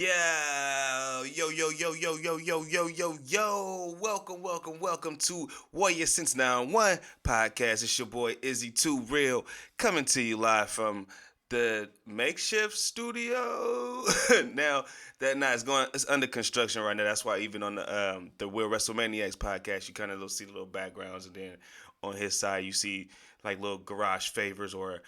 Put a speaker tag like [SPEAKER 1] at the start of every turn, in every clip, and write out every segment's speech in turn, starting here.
[SPEAKER 1] Yeah, yo. Welcome to Warrior Since 91 Podcast. It's your boy Izzy Too Real coming to you live from the makeshift studio. Now that night is going, it's under construction right now. That's why even on the Will WrestleManiacs podcast, you kind of see the little backgrounds, and then on his side you see like little garage favors or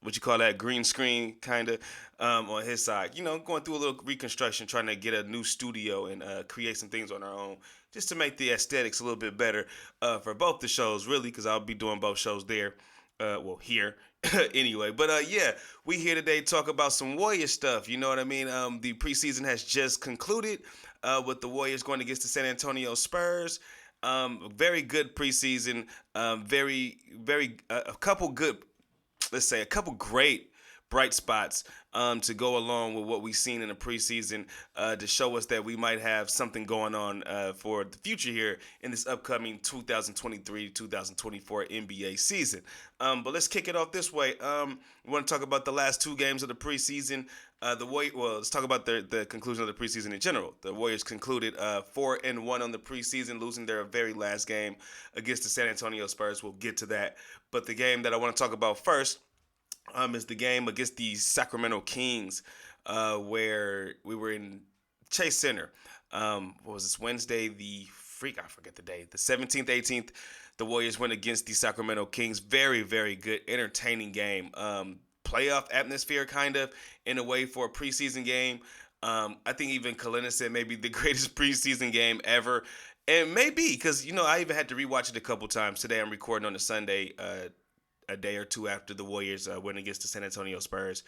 [SPEAKER 1] what you call that green screen kind of on his side. Going through a little reconstruction, trying to get a new studio and create some things on our own, just to make the aesthetics a little bit better for both the shows, really, because I'll be doing both shows there. Here anyway. But yeah, we here today to talk about some Warrior stuff. You know what I mean? The preseason has just concluded with the Warriors going against the San Antonio Spurs. Very good preseason. A couple good, let's say, a couple great bright spots to go along with what we've seen in the preseason to show us that we might have something going on for the future here in this upcoming 2023-2024 NBA season. But let's kick it off this way. We want to talk about the last two games of the preseason. Let's talk about the conclusion of the preseason in general. The Warriors concluded 4-1 on the preseason, losing their very last game against the San Antonio Spurs. We'll get to that. But the game that I want to talk about first is the game against the Sacramento Kings, where we were in Chase Center. What was this, Wednesday? I forget the day. The 17th, 18th. The Warriors went against the Sacramento Kings. Very, very good, entertaining game. Playoff atmosphere, kind of, in a way, for a preseason game. I think even Kalina said maybe the greatest preseason game ever. And maybe, because, I even had to rewatch it a couple times. Today I'm recording on a Sunday, a day or two after the Warriors went against the San Antonio Spurs.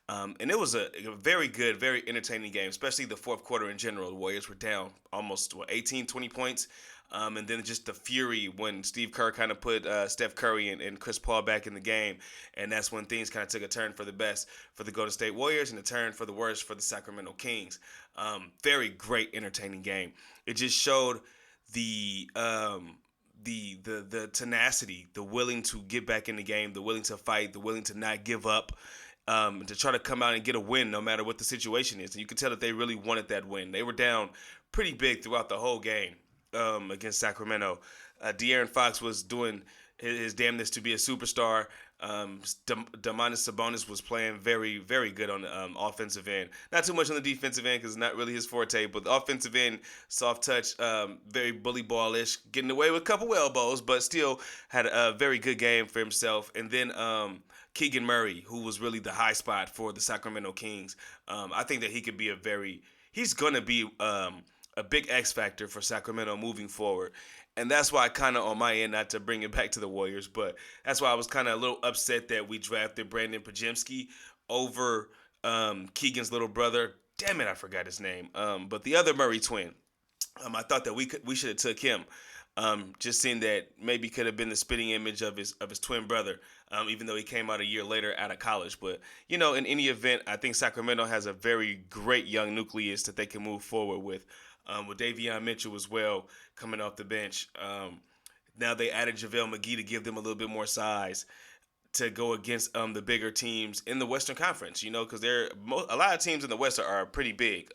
[SPEAKER 1] And it was a very good, very entertaining game, especially the fourth quarter in general. The Warriors were down almost 18, 20 points. And then just the fury when Steve Kerr kind of put Steph Curry and Chris Paul back in the game. And that's when things kind of took a turn for the best for the Golden State Warriors and a turn for the worst for the Sacramento Kings. Very great, entertaining game. It just showed the tenacity, the willing to get back in the game, the willing to fight, the willing to not give up, to try to come out and get a win no matter what the situation is. And you could tell that they really wanted that win. They were down pretty big throughout the whole game against Sacramento. De'Aaron Fox was doing his damnness to be a superstar. Domantas Sabonis was playing very, very good on the offensive end. Not too much on the defensive end because it's not really his forte, but the offensive end, soft touch, very bully ballish, getting away with a couple elbows, but still had a very good game for himself. And then Keegan Murray, who was really the high spot for the Sacramento Kings. I think that he's going to be a big X factor for Sacramento moving forward. And that's why I kind of, on my end, not to bring it back to the Warriors, but that's why I was kind of a little upset that we drafted Brandon Pajemski over Keegan's little brother. Damn it, I forgot his name. But the other Murray twin. I thought that we should have took him. Just seeing that maybe could have been the spitting image of his twin brother, even though he came out a year later out of college. But, in any event, I think Sacramento has a very great young nucleus that they can move forward with Davion Mitchell as well coming off the bench. Now they added JaVale McGee to give them a little bit more size to go against the bigger teams in the Western Conference, because a lot of teams in the West are pretty big.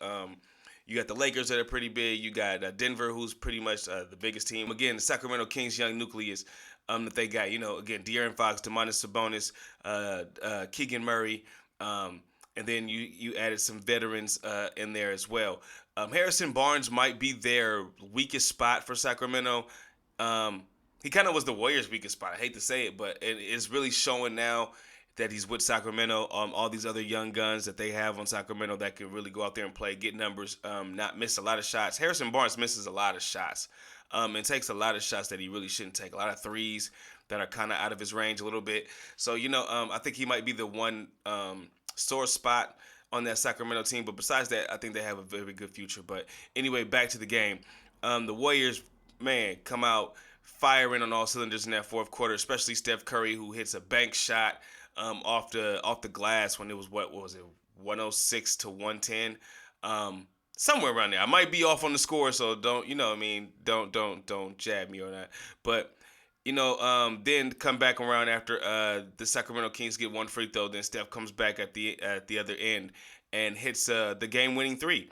[SPEAKER 1] You got the Lakers that are pretty big. You got Denver, who's pretty much the biggest team. Again, the Sacramento Kings young nucleus that they got, again, De'Aaron Fox, Domantas Sabonis, Keegan Murray, and then you added some veterans in there as well. Harrison Barnes might be their weakest spot for Sacramento. He kind of was the Warriors' weakest spot. I hate to say it, but it is really showing now that he's with Sacramento. All these other young guns that they have on Sacramento that can really go out there and play, get numbers, not miss a lot of shots. Harrison Barnes misses a lot of shots and takes a lot of shots that he really shouldn't take. A lot of threes that are kind of out of his range a little bit. So, I think he might be the one sore spot on that Sacramento team. But besides that, I think they have a very good future. But anyway, back to the game. The Warriors, man, come out firing on all cylinders in that fourth quarter, especially Steph Curry, who hits a bank shot off the glass when it was, what was it, 106 to 110. Somewhere around there. I might be off on the score, so don't don't jab me or that. But then come back around after the Sacramento Kings get one free throw. Then Steph comes back at the other end and hits the game-winning three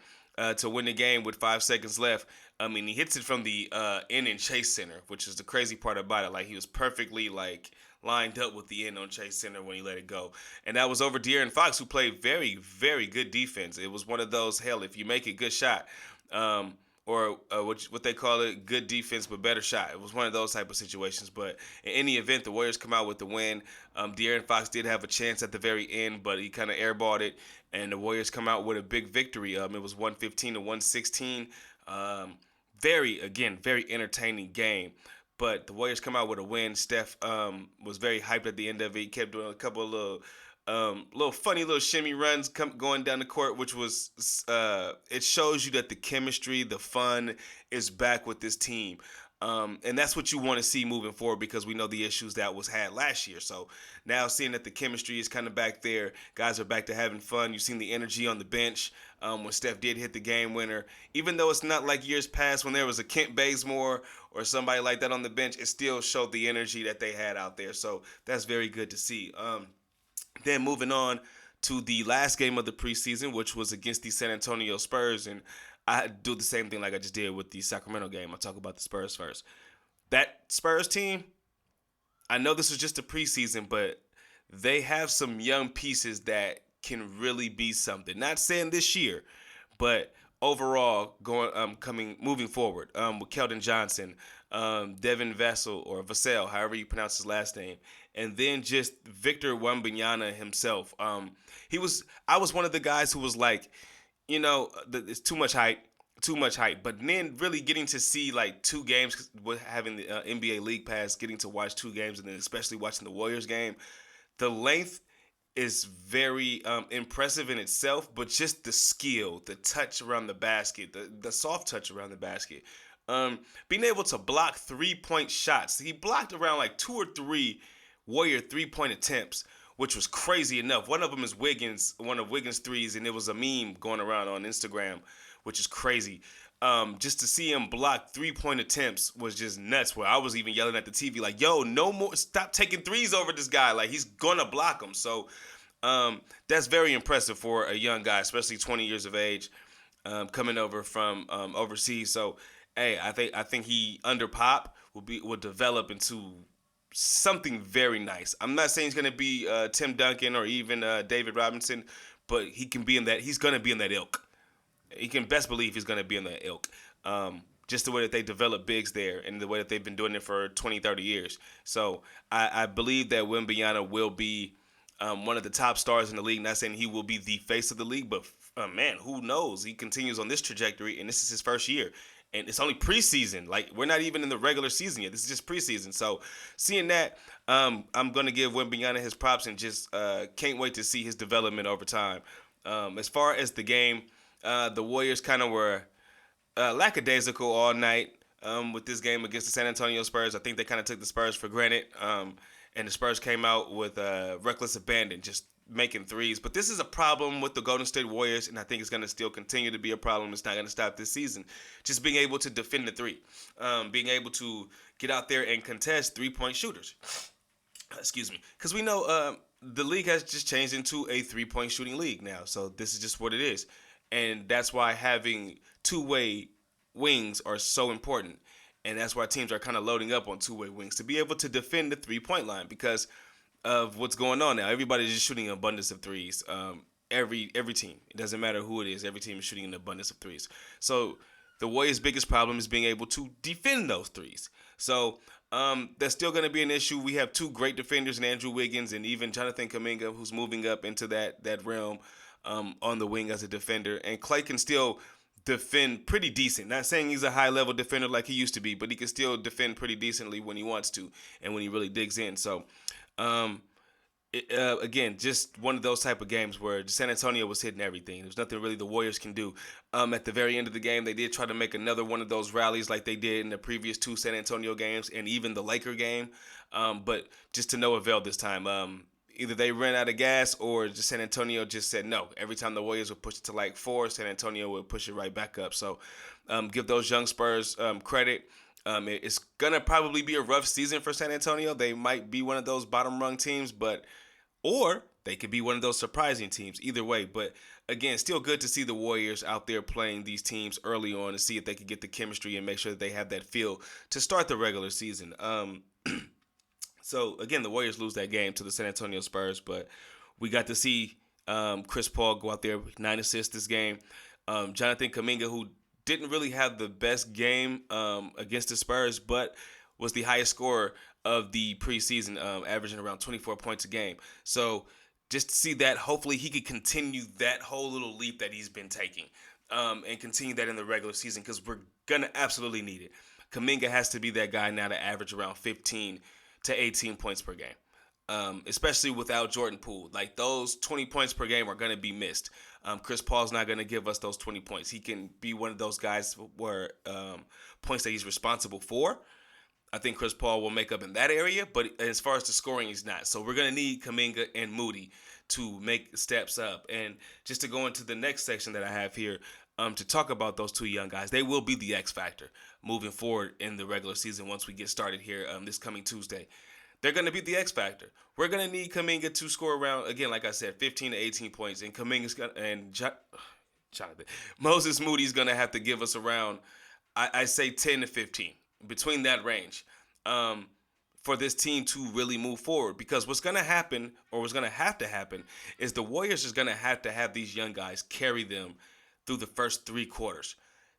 [SPEAKER 1] to win the game with 5 seconds left. I mean, he hits it from the end in Chase Center, which is the crazy part about it. Like, he was perfectly, like, lined up with the end on Chase Center when he let it go. And that was over De'Aaron Fox, who played very, very good defense. It was one of those, hell, if you make it, good shot. Or what they call it, good defense but better shot. It was one of those type of situations. But in any event, the Warriors come out with the win. De'Aaron Fox did have a chance at the very end, but he kind of airballed it, and the Warriors come out with a big victory. It was 115 to 116. Very entertaining game. But the Warriors come out with a win. Steph was very hyped at the end of it. He kept doing a couple of little funny little shimmy runs going down the court, which was it shows you that the chemistry, the fun is back with this team. And that's what you want to see moving forward, because we know the issues that was had last year. So now seeing that the chemistry is kind of back there, guys are back to having fun. You've seen the energy on the bench when Steph did hit the game winner. Even though it's not like years past when there was a Kent Bazemore or somebody like that on the bench, it still showed the energy that they had out there. So that's very good to see. Then moving on to the last game of the preseason, which was against the San Antonio Spurs. And I do the same thing like I just did with the Sacramento game. I'll talk about the Spurs first. That Spurs team, I know this was just a preseason, but they have some young pieces that can really be something. Not saying this year, but overall moving forward with Keldon Johnson, Devin Vassell, however you pronounce his last name, and then just Victor Wembanyama himself. I was one of the guys who was like, it's too much hype. But then really getting to see like 2 games, with having the NBA League Pass, getting to watch 2 games, and then especially watching the Warriors game, the length is very impressive in itself, but just the skill, the touch around the basket, the soft touch around the basket, being able to block 3-point shots. He blocked around like 2 or 3 Warrior 3-point attempts, which was crazy enough. One of them is one of Wiggins' threes, and it was a meme going around on Instagram, which is crazy. Just to see him block 3-point attempts was just nuts, where I was even yelling at the TV like, yo, no more, stop taking threes over this guy. Like, he's going to block them. So that's very impressive for a young guy, especially 20 years of age, coming over from overseas. So, hey, I think he, under Pop, will develop into something very nice. I'm not saying he's going to be Tim Duncan or even David Robinson, but he can be in that. He's going to be in that ilk. You can best believe he's going to be in that ilk. Just the way that they develop bigs there and the way that they've been doing it for 20, 30 years. So I believe that Wembanyama will be one of the top stars in the league. Not saying he will be the face of the league, but man, who knows? He continues on this trajectory, and this is his first year. And it's only preseason. Like, we're not even in the regular season yet. This is just preseason. So seeing that, I'm going to give Wembanyama his props, and just can't wait to see his development over time. As far as the game, the Warriors kind of were lackadaisical all night with this game against the San Antonio Spurs. I think they kind of took the Spurs for granted, and the Spurs came out with reckless abandon, just making threes. But this is a problem with the Golden State Warriors, and I think it's going to still continue to be a problem. It's not going to stop this season. Just being able to defend the three, being able to get out there and contest 3-point shooters. Excuse me. Because we know the league has just changed into a 3-point shooting league now. So this is just what it is. And that's why having two-way wings are so important. And that's why teams are kind of loading up on two-way wings, to be able to defend the 3-point line, because of what's going on now. Everybody's just shooting an abundance of threes. Every team. It doesn't matter who it is. Every team is shooting an abundance of threes. So the Warriors' biggest problem is being able to defend those threes. So that's still going to be an issue. We have 2 great defenders in Andrew Wiggins and even Jonathan Kuminga, who's moving up into that realm on the wing as a defender. And Clay can still defend pretty decent. Not saying he's a high-level defender like he used to be, but he can still defend pretty decently when he wants to and when he really digs in. So, again, just one of those type of games where San Antonio was hitting everything. There's nothing really the Warriors can do. At the very end of the game, they did try to make another one of those rallies like they did in the previous 2 San Antonio games and even the Laker game, but just to no avail this time. Either they ran out of gas or just San Antonio just said no. Every time the Warriors would push it to like 4, San Antonio would push it right back up. So give those young Spurs credit. It's going to probably be a rough season for San Antonio. They might be one of those bottom rung teams, or they could be one of those surprising teams. Either way, but again, still good to see the Warriors out there playing these teams early on and see if they can get the chemistry and make sure that they have that feel to start the regular season. So again, the Warriors lose that game to the San Antonio Spurs, but we got to see Chris Paul go out there with 9 assists this game. Jonathan Kuminga, who didn't really have the best game against the Spurs, but was the highest scorer of the preseason, averaging around 24 points a game. So just to see that, hopefully he could continue that whole little leap that he's been taking and continue that in the regular season, because we're going to absolutely need it. Kuminga has to be that guy now to average around 15 to 18 points per game, especially without Jordan Poole. Like, those 20 points per game are going to be missed. Chris Paul's not going to give us those 20 points. He can be one of those guys where points that he's responsible for, I think Chris Paul will make up in that area, but as far as the scoring, he's not. So we're going to need Kuminga and Moody to make steps up. And just to go into the next section that I have here, to talk about those two young guys, they will be the X factor moving forward in the regular season once we get started here this coming Tuesday. They're going to be the X factor. We're going to need Kuminga to score around, again, like I said, 15 to 18 points. And Kuminga's going to, and Jonathan, Moses Moody's going to have to give us around, I say 10 to 15. Between that range, for this team to really move forward. Because what's going to happen, or what's going to have is the Warriors is going to have these young guys carry them through the first 3 quarters.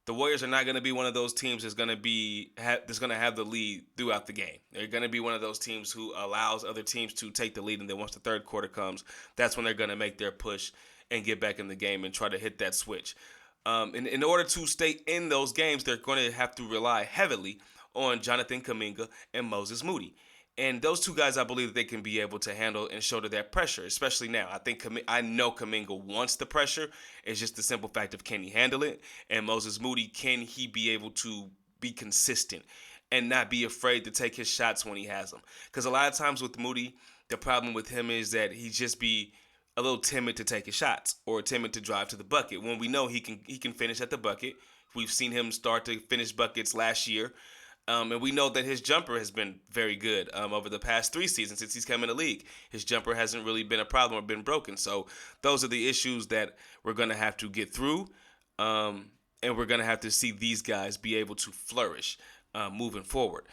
[SPEAKER 1] The Warriors are not going to be one of those teams that's going to have the lead throughout the game. They're going to be one of those teams who allows other teams to take the lead, and then once the third quarter comes, that's when they're going to make their push and get back in the game and try to hit that switch. In order to stay in those games, they're going to have to rely heavily on Jonathan Kuminga and Moses Moody. And those two guys, I believe that they can be able to handle and shoulder that pressure, especially now. I know Kuminga wants the pressure. It's just the simple fact of, can he handle it? And Moses Moody, can he be able to be consistent and not be afraid to take his shots when he has them? Because a lot of times with Moody, the problem with him is that he just be a little timid to take his shots or timid to drive to the bucket, when we know he can finish at the bucket. We've seen him start to finish buckets last year. And we know that his jumper has been very good over the past 3 seasons since he's come in the league. His jumper hasn't really been a problem or been broken. So those are the issues that we're going to have to get through. And we're going to have to see these guys be able to flourish moving forward.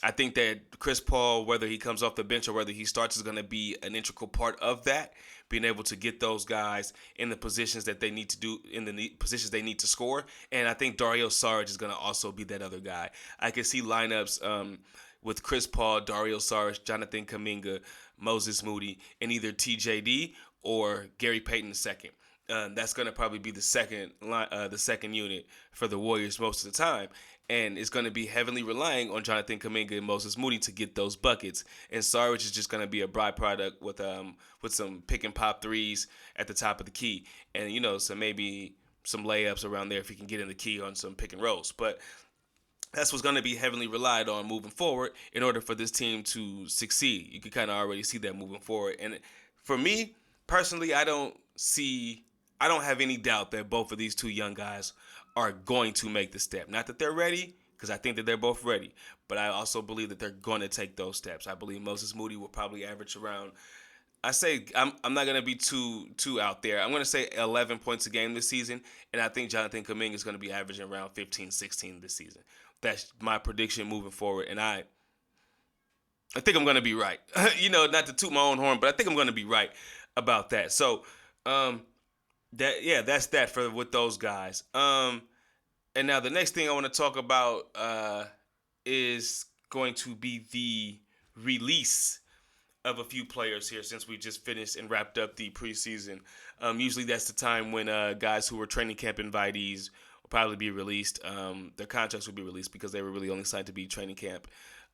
[SPEAKER 1] I think that Chris Paul, whether he comes off the bench or whether he starts, is going to be an integral part of that, being able to get those guys in the positions that they need to do, in the positions they need to score. And I think Dario Saric is going to also be that other guy. I can see lineups with Chris Paul, Dario Saric, Jonathan Kuminga, Moses Moody, and either TJD or Gary Payton II. That's going to probably be the second unit for the Warriors most of the time. And it's going to be heavily relying on Jonathan Kuminga and Moses Moody to get those buckets. And Saric is just going to be a byproduct with some pick and pop threes at the top of the key. And, so maybe some layups around there if he can get in the key on some pick and rolls. But that's what's going to be heavily relied on moving forward in order for this team to succeed. You can kind of already see that moving forward. And for me, personally, I don't have any doubt that both of these two young guys are going to make the step. Not that they're ready, because I think that they're both ready, but I also believe that they're going to take those steps. I believe Moses Moody will probably average around, I'm not going to be too out there. I'm going to say 11 points a game this season, and I think Jonathan Kuminga is going to be averaging around 15, 16 this season. That's my prediction moving forward, and I think I'm going to be right. Not to toot my own horn, but I think I'm going to be right about that. So, that's that with those guys. And now the next thing I want to talk about is going to be the release of a few players here, since we just finished and wrapped up the preseason. Usually that's the time when guys who were training camp invitees will probably be released. Their contracts will be released because they were really only signed to be training camp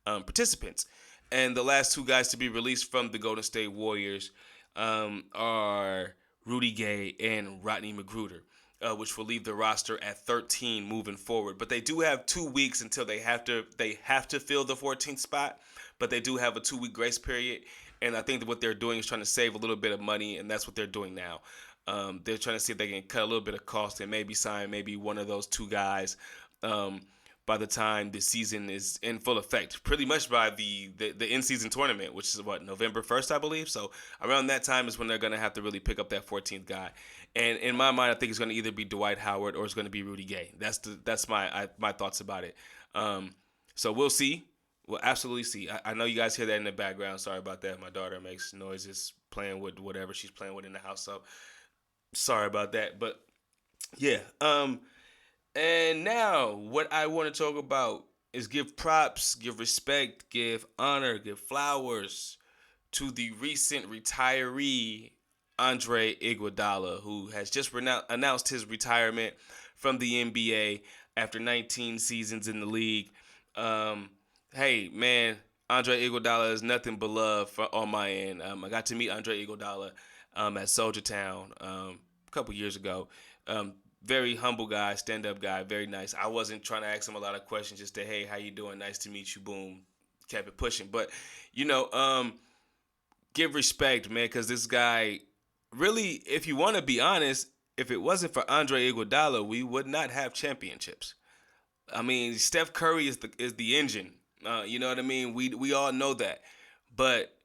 [SPEAKER 1] participants. And the last 2 guys to be released from the Golden State Warriors are Rudy Gay and Rodney McGrleaving, which will leave the roster at 13 moving forward. But they do have 2 weeks until they have to fill the 14th spot. But they do have a 2-week grace period, and I think that what they're doing is trying to save a little bit of money, and that's what they're doing now. They're trying to see if they can cut a little bit of cost and maybe sign maybe one of those 2 guys. But by the time the season is in full effect, pretty much by the in-season tournament, which is November 1st, I believe. So around that time is when they're going to have to really pick up that 14th guy. And in my mind, I think it's going to either be Dwight Howard or it's going to be Rudy Gay. That's my thoughts about it. So we'll see. We'll absolutely see. I know you guys hear that in the background. Sorry about that. My daughter makes noises playing with whatever she's playing with in the house. So sorry about that. But yeah. And now what I want to talk about is give props, give respect, give honor, give flowers to the recent retiree Andre Iguodala, who has just announced his retirement from the NBA after 19 seasons in the league. Hey, man, Andre Iguodala is nothing but love on my end. I got to meet Andre Iguodala at Soldier Town a couple years ago. Very humble guy, stand-up guy, very nice. I wasn't trying to ask him a lot of questions, just to, hey, how you doing? Nice to meet you, boom. Kept it pushing. But, give respect, man, because this guy, really, if you want to be honest, if it wasn't for Andre Iguodala, we would not have championships. I mean, Steph Curry is the engine. You know what I mean? We all know that. But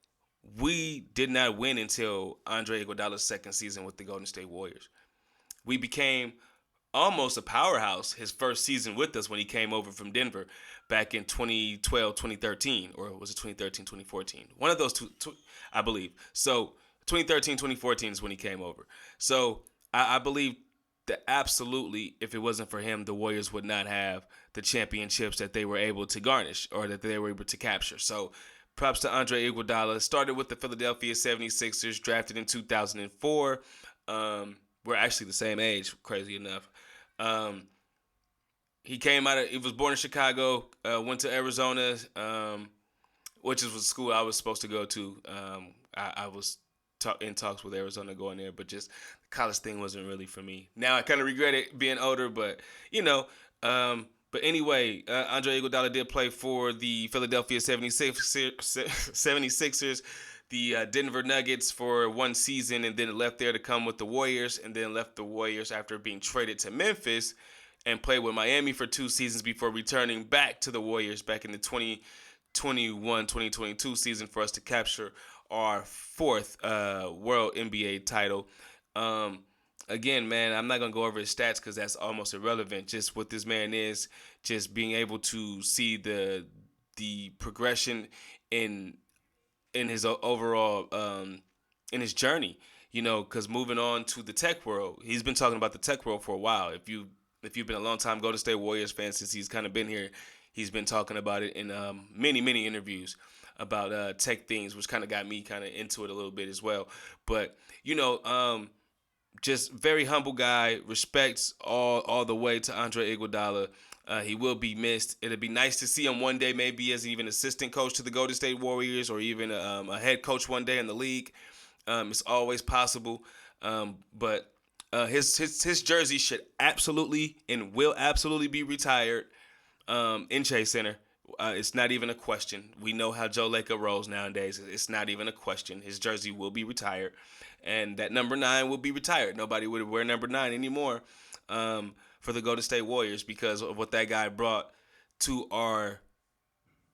[SPEAKER 1] we did not win until Andre Iguodala's second season with the Golden State Warriors. We became almost a powerhouse his first season with us when he came over from Denver back in 2012, 2013, or was it 2013, 2014? One of those two, I believe. So 2013, 2014 is when he came over. So I believe that absolutely, if it wasn't for him, the Warriors would not have the championships that they were able to garnish or that they were able to capture. So props to Andre Iguodala. Started with the Philadelphia 76ers, drafted in 2004. We're actually the same age, crazy enough. He was born in Chicago, went to Arizona, which is the school I was supposed to go to. I was in talks with Arizona going there, but just the college thing wasn't really for me. Now I kind of regret it being older, but but anyway, Andre Iguodala did play for the Philadelphia 76ers, the Denver Nuggets for one season, and then left there to come with the Warriors, and then left the Warriors after being traded to Memphis and played with Miami for 2 seasons before returning back to the Warriors back in the 2021-2022 season for us to capture our 4th World NBA title. Again, man, I'm not going to go over his stats because that's almost irrelevant. Just what this man is, just being able to see the progression in his overall, in his journey, because moving on to the tech world, he's been talking about the tech world for a while. If you've been a long time Golden State Warriors fan since he's kind of been here, he's been talking about it in many, many interviews about tech things, which kind of got me kind of into it a little bit as well. But, just very humble guy, respects all the way to Andre Iguodala. He will be missed. It'll be nice to see him one day, maybe as even assistant coach to the Golden State Warriors, or even a head coach one day in the league. It's always possible. But his jersey should absolutely and will absolutely be retired in Chase Center. It's not even a question. We know how Joe Lacob rolls nowadays. It's not even a question. His jersey will be retired, and that number 9 will be retired. Nobody would wear number 9 anymore for the Golden State Warriors because of what that guy brought to our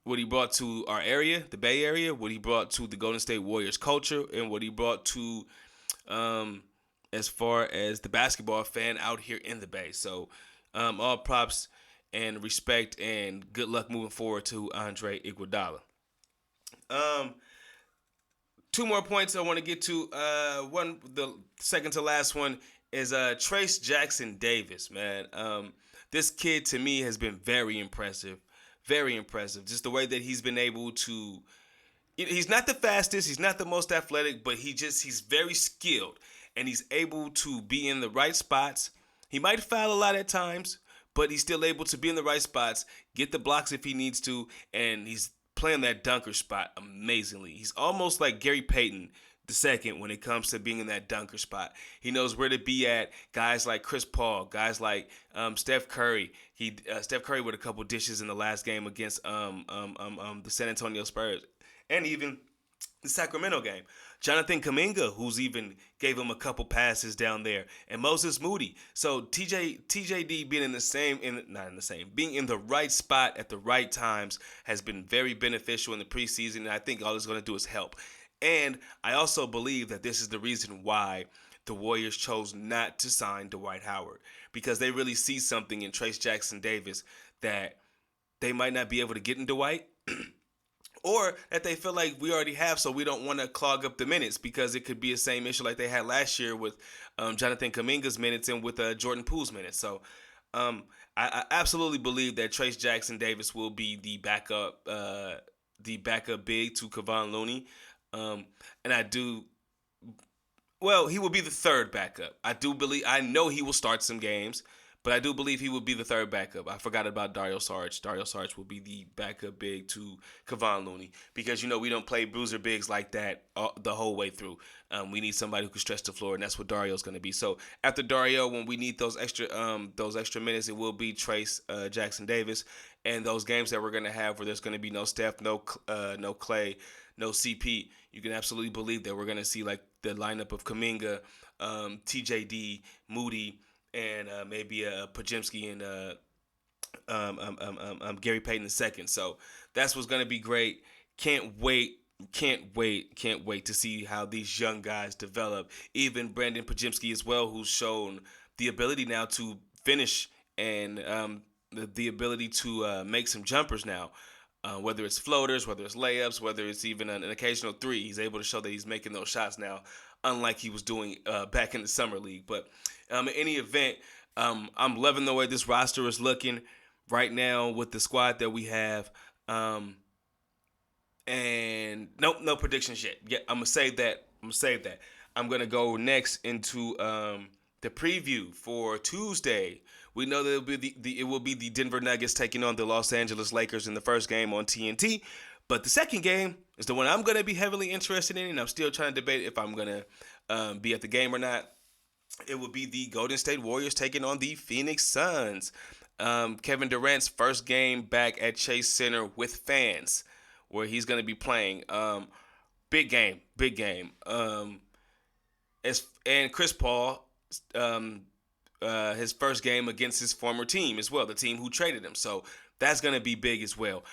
[SPEAKER 1] area, the Bay Area, what he brought to the Golden State Warriors culture, and what he brought to as far as the basketball fan out here in the Bay. So all props and respect and good luck moving forward to Andre Iguodala. 2 more points I want to get to. The second to last one is Trace Jackson Davis, man. This kid to me has been very impressive. Very impressive. Just the way that he's been able to. He's not the fastest. He's not the most athletic, but he's very skilled. And he's able to be in the right spots. He might foul a lot at times, but he's still able to be in the right spots, get the blocks if he needs to, and he's playing that dunker spot amazingly. He's almost like Gary Payton II when it comes to being in that dunker spot. He knows where to be at. Guys like Chris Paul, guys like Steph Curry. Steph Curry with a couple dishes in the last game against the San Antonio Spurs, and even the Sacramento game. Jonathan Kuminga, who's even gave him a couple passes down there, and Moses Moody. So TJD being being in the right spot at the right times has been very beneficial in the preseason, and I think all it's going to do is help. And I also believe that this is the reason why the Warriors chose not to sign Dwight Howard, because they really see something in Trayce Jackson-Davis that they might not be able to get in Dwight, or that they feel like we already have, so we don't want to clog up the minutes, because it could be the same issue like they had last year with Jonathan Kuminga's minutes and with Jordan Poole's minutes. So I absolutely believe that Trayce Jackson-Davis will be the backup big to Kevon Looney. And I do, well, he will be the third backup. I know he will start some games, but I do believe he will be the third backup. I forgot about Dario Saric. Dario Saric will be the backup big to Kevon Looney, because, we don't play bruiser bigs like that the whole way through. We need somebody who can stretch the floor, and that's what Dario's going to be. So after Dario, when we need those extra minutes, it will be Trayce Jackson-Davis. And those games that we're going to have where there's going to be no Steph, no Clay, no CP, you can absolutely believe that we're going to see like the lineup of Kuminga, TJD, Moody, and maybe Podziemski and Gary Payton II. So that's what's going to be great. Can't wait to see how these young guys develop. Even Brandon Podziemski as well, who's shown the ability now to finish and the ability to make some jumpers now. Whether it's floaters, whether it's layups, whether it's even an occasional three, he's able to show that he's making those shots now, unlike he was doing back in the summer league. But in any event, I'm loving the way this roster is looking right now with the squad that we have. And no predictions yet. Yeah, I'm gonna save that. I'm gonna go next into the preview for Tuesday. We know that it will be the Denver Nuggets taking on the Los Angeles Lakers in the first game on TNT. But the second game is the one I'm going to be heavily interested in, and I'm still trying to debate if I'm going to be at the game or not. It will be the Golden State Warriors taking on the Phoenix Suns. Kevin Durant's first game back at Chase Center with fans, where he's going to be playing. Big game. And Chris Paul, his first game against his former team as well, the team who traded him. So that's going to be big as well.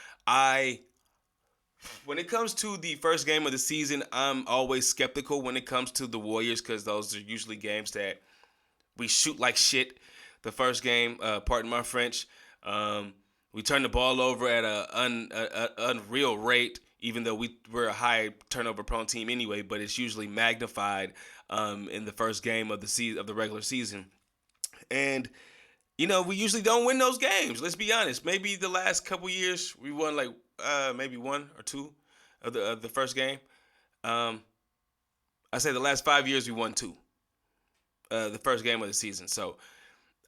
[SPEAKER 1] When it comes to the first game of the season, I'm always skeptical when it comes to the Warriors, because those are usually games that we shoot like shit. The first game, pardon my French, we turn the ball over at an unreal rate, even though we're a high turnover-prone team anyway, but it's usually magnified in the first game of the regular season. And, we usually don't win those games. Let's be honest. Maybe the last couple years we won like maybe one or two of the first game. I say the last 5 years we won two. The first game of the season. So,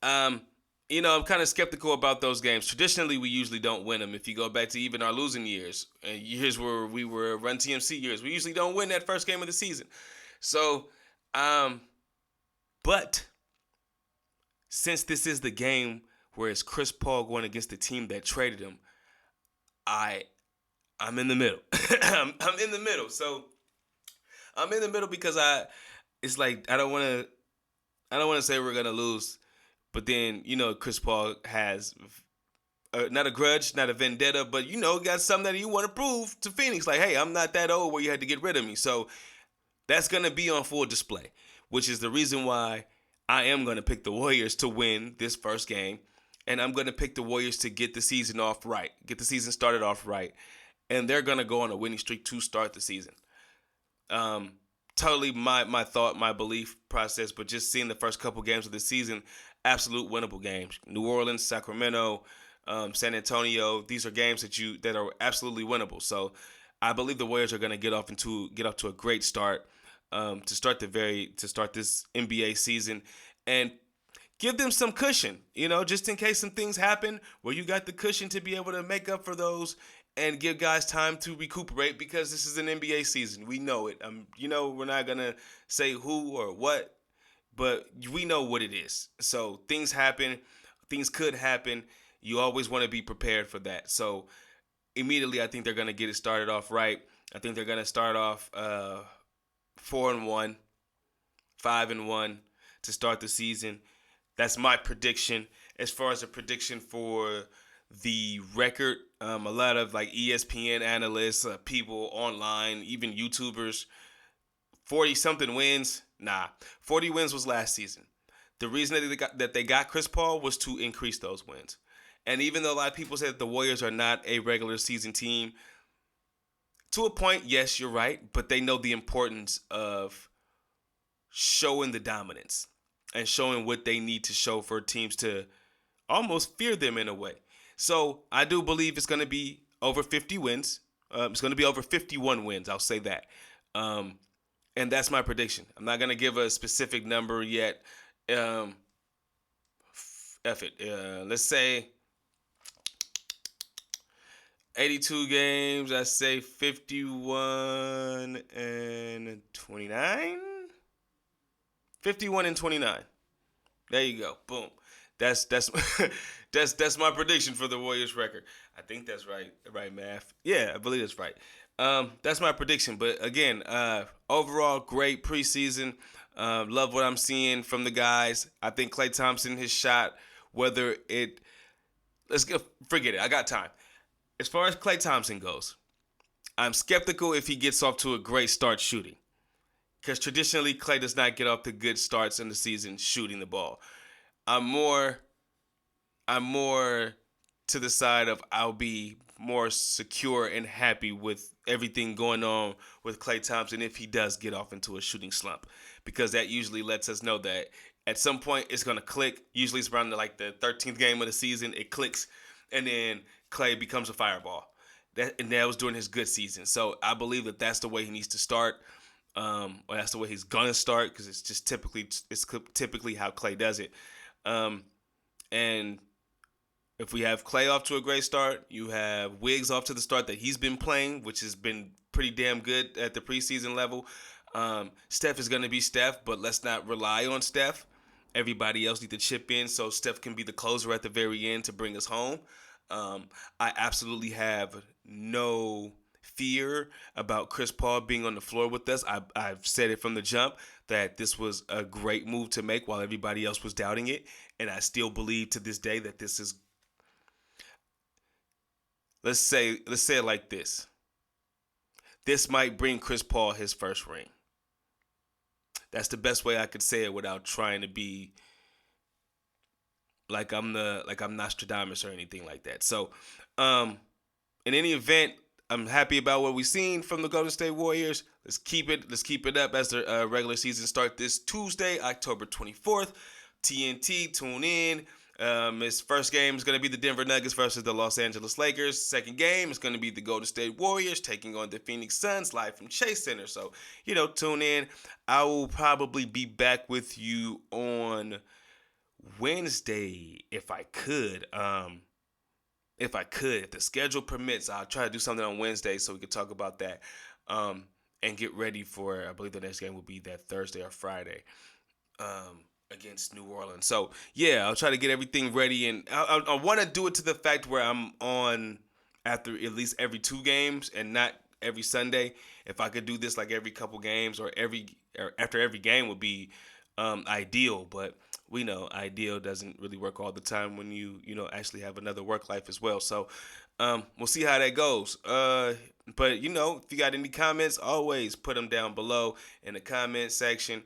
[SPEAKER 1] I'm kind of skeptical about those games. Traditionally, we usually don't win them. If you go back to even our losing years, years where we were Run TMC years, we usually don't win that first game of the season. So, but since this is the game where it's Chris Paul going against the team that traded him, I'm in the middle. I'm in the middle. So I'm in the middle because it's like I don't want to say we're gonna lose, but then Chris Paul has not a grudge, not a vendetta, but got something that you want to prove to Phoenix. Like, hey, I'm not that old where you had to get rid of me. So that's gonna be on full display, which is the reason why I am going to pick the Warriors to win this first game, and I'm going to pick the Warriors to get the season off right, get the season started off right, and they're going to go on a winning streak to start the season. Totally my thought, my belief process, but just seeing the first couple games of the season, absolute winnable games. New Orleans, Sacramento, San Antonio, these are games that are absolutely winnable. So I believe the Warriors are going to get off to a great start. To start this NBA season, and give them some cushion, just in case some things happen where you got the cushion to be able to make up for those and give guys time to recuperate, because this is an NBA season. We know it. We're not going to say who or what, but we know what it is. So things happen. Things could happen. You always want to be prepared for that. So immediately I think they're going to get it started off right. I think they're going to start off 4-1, 5-1 to start the season. That's my prediction. As far as a prediction for the record, a lot of like ESPN analysts, people online, even YouTubers, 40 something wins. Nah, 40 wins was last season. The reason that they got Chris Paul was to increase those wins. And even though a lot of people said the Warriors are not a regular season team, to a point, yes, you're right, but they know the importance of showing the dominance and showing what they need to show for teams to almost fear them in a way. So I do believe it's going to be over 50 wins. It's going to be over 51 wins. I'll say that. And that's my prediction. I'm not going to give a specific number yet. Let's say 82 games. I say 51 and 29. 51 and 29. There you go. Boom. That's that's my prediction for the Warriors record. I think that's right. Right, math. Yeah, I believe that's right. That's my prediction. But again, overall, great preseason. Love what I'm seeing from the guys. I think Klay Thompson, his shot, forget it. I got time. As far as Klay Thompson goes, I'm skeptical if he gets off to a great start shooting. Because traditionally, Klay does not get off to good starts in the season shooting the ball. I'm more to the side of I'll be more secure and happy with everything going on with Klay Thompson if he does get off into a shooting slump. Because that usually lets us know that at some point it's going to click. Usually it's around the 13th game of the season. It clicks, and then Klay becomes a fireball. And that was during his good season. So I believe that that's the way he needs to start. Or that's the way he's gonna start, because it's typically how Klay does it. And if we have Klay off to a great start, you have Wiggs off to the start that he's been playing, which has been pretty damn good at the preseason level. Steph is gonna be Steph, but let's not rely on Steph. Everybody else need to chip in so Steph can be the closer at the very end to bring us home. I absolutely have no fear about Chris Paul being on the floor with us. I've said it from the jump that this was a great move to make while everybody else was doubting it, and I still believe to this day that this is. Let's say it like this. This might bring Chris Paul his first ring. That's the best way I could say it without trying to be like I'm Nostradamus or anything like that. So, in any event, I'm happy about what we've seen from the Golden State Warriors. Let's keep it up as the regular season start this Tuesday, October 24th. TNT, tune in. His first game is going to be the Denver Nuggets versus the Los Angeles Lakers. Second game is going to be the Golden State Warriors taking on the Phoenix Suns live from Chase Center. So, tune in. I will probably be back with you on Wednesday if I could. If the schedule permits, I'll try to do something on Wednesday so we can talk about that and get ready for, I believe the next game will be that Thursday or Friday against New Orleans. So, yeah, I'll try to get everything ready. And I want to do it to the fact where I'm on after at least every 2 games and not every Sunday. If I could do this like every couple games or after every game would be ideal. But we know ideal doesn't really work all the time when you actually have another work life as well. So we'll see how that goes. But if you got any comments, always put them down below in the comment section.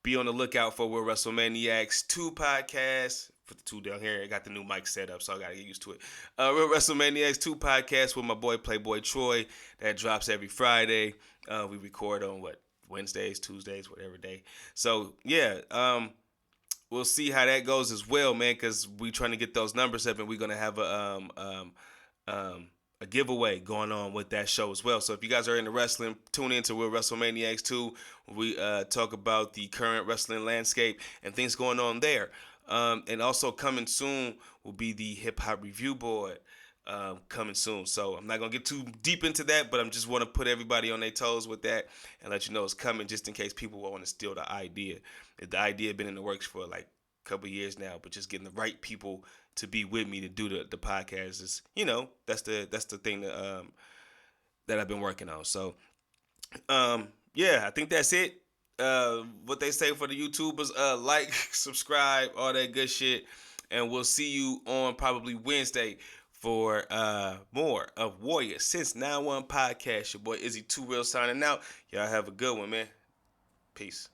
[SPEAKER 1] Be on the lookout for We're WrestleManiacs 2 podcast. Put the 2 down here. I got the new mic set up, so I got to get used to it. We're WrestleManiacs 2 podcast with my boy Playboy Troy. That drops every Friday. We record on Wednesdays, Tuesdays, whatever day. So, yeah, we'll see how that goes as well, man, because we're trying to get those numbers up, and we're going to have a giveaway going on with that show as well. So if you guys are into wrestling, tune in to We're WrestleManiacs 2. We talk about the current wrestling landscape and things going on there. And also coming soon will be the Hip Hop Review Board. Coming soon. So I'm not going to get too deep into that, but I just want to put everybody on their toes with that and let you know it's coming just in case people want to steal the idea. The idea has been in the works for like a couple of years now, but just getting the right people to be with me to do the podcast is, that's the thing that I've been working on. So, yeah, I think that's it. What they say for the YouTubers, like, subscribe, all that good shit. And we'll see you on probably Wednesday for more of Warrior Since 91 Podcast. Your boy Izzy Too Real signing out. Y'all have a good one, man. Peace.